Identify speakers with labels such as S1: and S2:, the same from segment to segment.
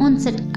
S1: 159,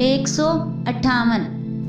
S1: 158,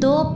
S1: 2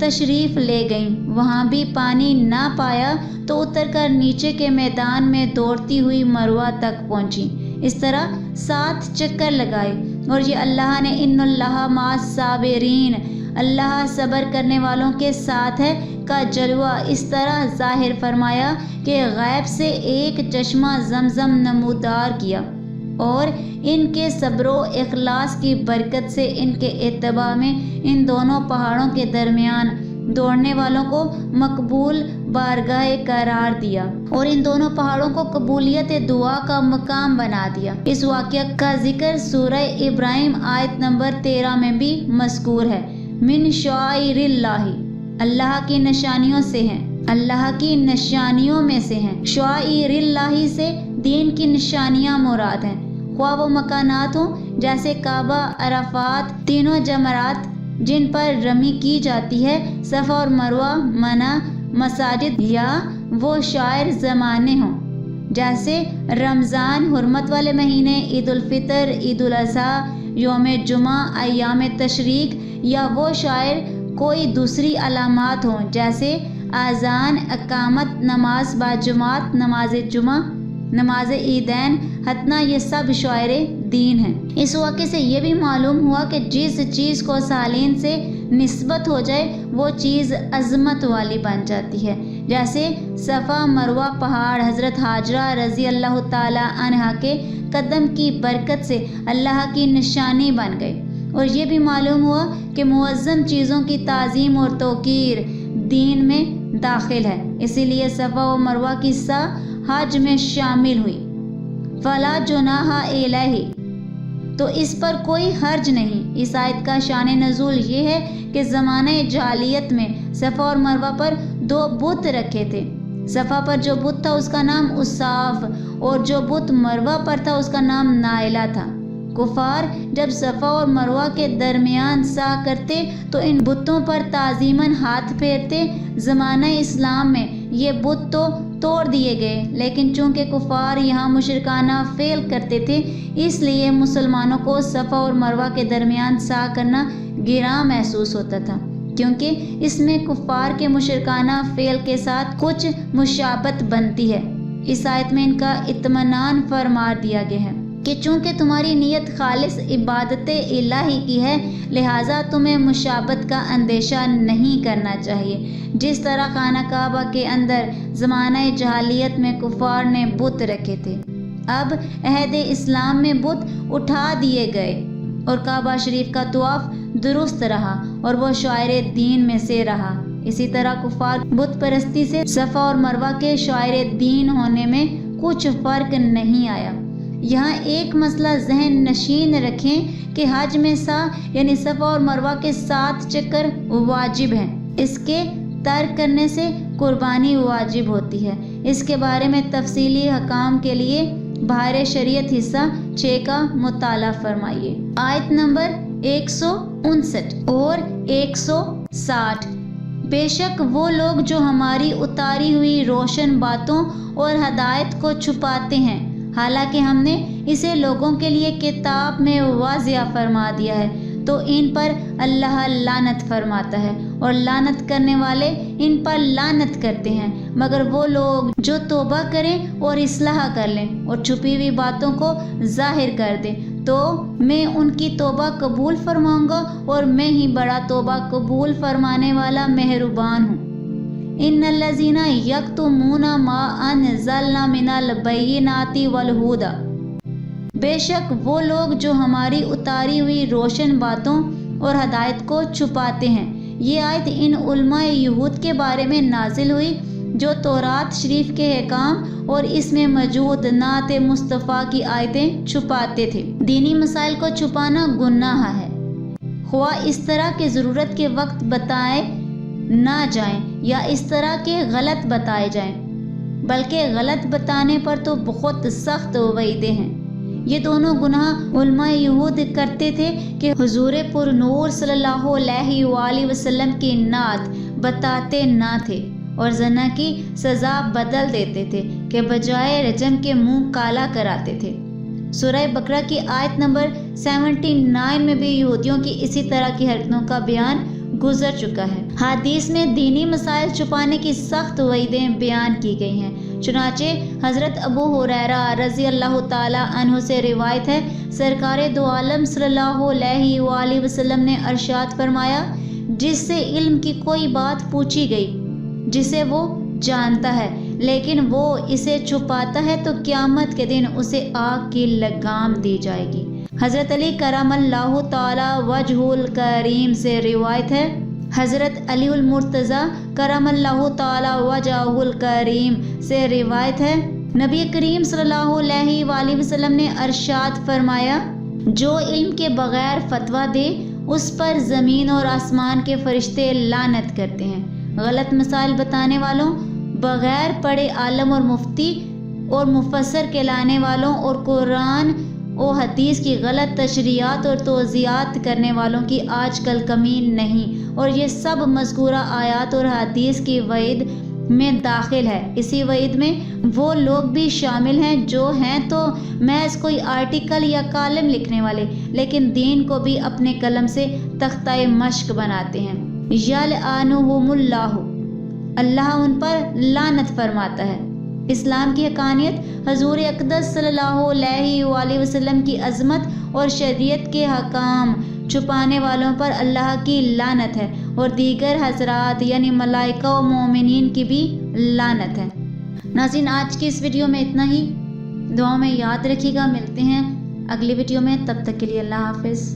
S1: تشریف لے گئیں۔ وہاں بھی پانی نہ پایا تو اتر کر نیچے کے میدان میں دوڑتی ہوئی مروہ تک پہنچی۔ اس طرح 7 چکر لگائے اور یہ اللہ نے ان اللہ مع الصابرین، اللہ صبر کرنے والوں کے ساتھ ہے کا جلوہ اس طرح ظاہر فرمایا کہ غیب سے ایک چشمہ زمزم نمودار کیا، اور ان کے صبر و اخلاص کی برکت سے ان کے اتباع میں ان دونوں پہاڑوں کے درمیان دوڑنے والوں کو مقبول بارگاہ قرار دیا اور ان دونوں پہاڑوں کو قبولیت دعا کا مقام بنا دیا۔ اس واقعہ کا ذکر سورہ ابراہیم آیت نمبر 13 میں بھی مذکور ہے۔ من شعائر اللہ، اللہ کی نشانیوں سے ہیں، اللہ کی نشانیوں میں سے ہیں۔ شعائر اللہ سے دین کی نشانیاں مراد ہیں، خواہ وہ مکانات ہوں جیسے کعبہ، عرفات، تینوں جمرات جن پر رمی کی جاتی ہے، صفا اور مروہ، منع، مساجد، یا وہ شاعر زمانے ہوں جیسے رمضان، حرمت والے مہینے، عید الفطر، عید الاضحیٰ، یوم جمعہ، ایام تشریق، یا وہ شاعر کوئی دوسری علامات ہوں جیسے اذان، اقامت، نماز باجماعت، نماز جمعہ، نماز عیدین، ختنہ، یہ سب شعائر دین ہیں۔ اس واقعے سے یہ بھی معلوم ہوا کہ جس چیز کو صالحین سے نسبت ہو جائے وہ چیز عظمت والی بن جاتی ہے، جیسے صفا مروہ پہاڑ حضرت حاجرہ رضی اللہ تعالی عنہا کے قدم کی برکت سے اللہ کی نشانی بن گئی۔ اور یہ بھی معلوم ہوا کہ معظم چیزوں کی تعظیم اور توقیر دین میں داخل ہے، اسی لیے صفا و مروہ کی سعی حج میں شامل ہوئی۔ فلا جناح علیہ، تو اس پر کوئی حرج نہیں۔ اس آیت کا شان نزول یہ ہے کہ زمانہ جاہلیت میں صفا اور مروہ پر 2 بت رکھے تھے۔ صفا پر جو بت تھا اس کا نام اصاف، اور جو بت مروہ پر تھا اس کا نام نائلہ تھا۔ کفار جب صفا اور مروہ کے درمیان سعی کرتے تو ان بتوں پر تعظیماً ہاتھ پھیرتے۔ زمانہ اسلام میں یہ بت تو توڑ دیے گئے، لیکن چونکہ کفار یہاں مشرکانہ فعل کرتے تھے، اس لیے مسلمانوں کو صفا اور مروہ کے درمیان سعی کرنا گراں محسوس ہوتا تھا، کیونکہ اس میں کفار کے مشرکانہ فعل کے ساتھ کچھ مشابہت بنتی ہے۔ اس آیت میں ان کا اطمینان فرما دیا گیا ہے کہ چونکہ تمہاری نیت خالص عبادت الہی کی ہے، لہٰذا تمہیں مشابہت کا اندیشہ نہیں کرنا چاہیے۔ جس طرح خانہ کعبہ کے اندر زمانہ جاہلیت میں کفار نے بت رکھے تھے، اب عہد اسلام میں بت اٹھا دیے گئے اور کعبہ شریف کا طواف درست رہا اور وہ شعائر دین میں سے رہا۔ اسی طرح کفار بت پرستی سے صفا اور مروہ کے شعائر دین ہونے میں کچھ فرق نہیں آیا۔ یہاں ایک مسئلہ ذہن نشین رکھیں کہ حج میں سعی یعنی صفا اور مروہ کے 7 چکر واجب ہیں، اس کے ترک کرنے سے قربانی واجب ہوتی ہے۔ اس کے بارے میں تفصیلی حکام کے لیے بحر شریعت حصہ 6 کا مطالعہ فرمائیے۔ آیت نمبر 159 اور 160۔ بے شک وہ لوگ جو ہماری اتاری ہوئی روشن باتوں اور ہدایت کو چھپاتے ہیں، حالانکہ ہم نے اسے لوگوں کے لیے کتاب میں واضح فرما دیا ہے، تو ان پر اللہ لعنت فرماتا ہے اور لعنت کرنے والے ان پر لعنت کرتے ہیں، مگر وہ لوگ جو توبہ کریں اور اصلاح کر لیں اور چھپی ہوئی باتوں کو ظاہر کر دیں تو میں ان کی توبہ قبول فرماؤں گا اور میں ہی بڑا توبہ قبول فرمانے والا مہربان ہوں۔ ان الذین یکتمون ما انزلنا من البینات والہدی، بے شک وہ لوگ جو ہماری اتاری ہوئی روشن باتوں اور ہدایت کو چھپاتے ہیں۔ یہ آیت ان علماء یہود کے بارے میں نازل ہوئی جو تورات شریف کے احکام اور اس میں موجود نعت مصطفیٰ کی آیتیں چھپاتے تھے۔ دینی مسائل کو چھپانا گناہ ہے، خواہ اس طرح کے ضرورت کے وقت بتائے نہ جائیں یا اس طرح کے غلط بتائے جائیں، بلکہ غلط بتانے پر تو بہت سخت وعیدیں ہیں۔ یہ دونوں گناہ علماء یہود کرتے تھے کہ حضور پر نور صلی اللہ علیہ وآلہ وسلم کی نعت بتاتے نہ تھے اور زنا کی سزا بدل دیتے تھے کہ بجائے رجم کے منہ کالا کراتے تھے۔ سورہ بقرہ کی آیت نمبر 79 میں بھی یہودیوں کی اسی طرح کی حرکتوں کا بیان گزر چکا ہے۔ حدیث میں دینی مسائل چھپانے کی سخت وعیدیں بیان کی گئی ہیں۔ چنانچہ حضرت ابو ہریرہ رضی اللہ تعالی عنہ سے روایت ہے، سرکار دو عالم صلی اللہ علیہ وآلہ وسلم نے ارشاد فرمایا، جس سے علم کی کوئی بات پوچھی گئی جسے وہ جانتا ہے لیکن وہ اسے چھپاتا ہے تو قیامت کے دن اسے آگ کی لگام دی جائے گی۔ حضرت علی کرم اللہ تعالی وجہ الکریم سے روایت ہے، حضرت علی المرتضیٰ کرم اللہ تعالی وجہ الکریم سے روایت ہے، نبی کریم صلی اللہ علیہ وآلہ وسلم نے ارشاد فرمایا، جو علم کے بغیر فتویٰ دے اس پر زمین اور آسمان کے فرشتے لعنت کرتے ہیں۔ غلط مسائل بتانے والوں، بغیر پڑھے عالم اور مفتی اور مفسر کہلانے والوں اور قرآن و حدیث کی غلط تشریحات اور توضیحات کرنے والوں کی آج کل کمی نہیں، اور یہ سب مذکورہ آیات اور حدیث کی وعید میں داخل ہے۔ اسی وعید میں وہ لوگ بھی شامل ہیں جو ہیں تو محض کوئی آرٹیکل یا کالم لکھنے والے، لیکن دین کو بھی اپنے قلم سے تختہ مشق بناتے ہیں۔ یلعنہم اللہ، اللہ ان پر لعنت فرماتا ہے۔ اسلام کی حقانیت، حضور اقدس صلی اللہ علیہ وآلہ وسلم کی عظمت اور شریعت کے حکام چھپانے والوں پر اللہ کی لعنت ہے، اور دیگر حضرات یعنی ملائکہ و مومنین کی بھی لعنت ہے۔ ناظرین، آج کی اس ویڈیو میں اتنا ہی، دعاؤں میں یاد رکھیے گا، ملتے ہیں اگلی ویڈیو میں، تب تک کے لیے اللہ حافظ۔